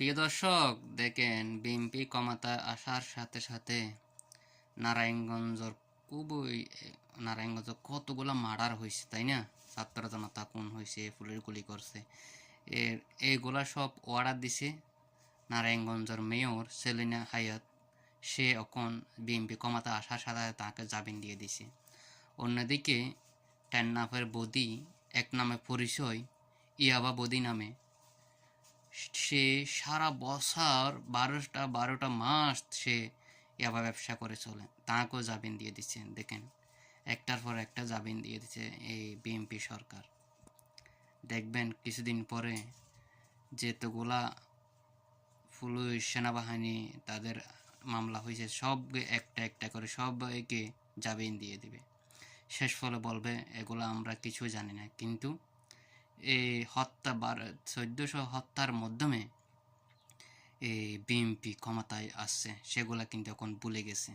প্রিয় দর্শক, দেখেন বিএনপি ক্ষমতায় আসার সাথে সাথে নারায়ণগঞ্জের খুবই নারায়ণগঞ্জ কতগুলো মার্ডার হয়েছে, তাই না? ছাত্র জনতা খুন হয়েছে, পুলিশ গুলি করছে। এইগুলা সব অর্ডার দিছে নারায়ণগঞ্জের মেয়র সেলিনা হায়াত। সে এখন বিএনপি ক্ষমতা আসার সাথে তাকে জামিন দিয়ে দিছে। অন্যদিকে টেন্নাফের বদি, এক নামে পরিচয় ইয়াবা বদি নামে, সে সারা বছর 12টা মাস সে ইয়াবা ব্যবসা করে চলে, তাকেও জামিন দিয়ে দিচ্ছে। দেখেন, একটার পর একটা জামিন দিয়ে দিচ্ছে এই বিএনপি সরকার। দেখবেন কিছুদিন পরে যেতগুলা পুলিশ সেনাবাহিনী তাদের মামলা হয়েছে সব একটা একটা করে সবাইকে জামিন দিয়ে দিবে। শেষ ফলে বলবে এগুলো আমরা কিছু জানি না, কিন্তু এই হত্যা 1400 হত্যার মাধ্যমে এই বিএনপি ক্ষমতায় আসছে, সেগুলা কিন্তু এখন ভুলে গেছে।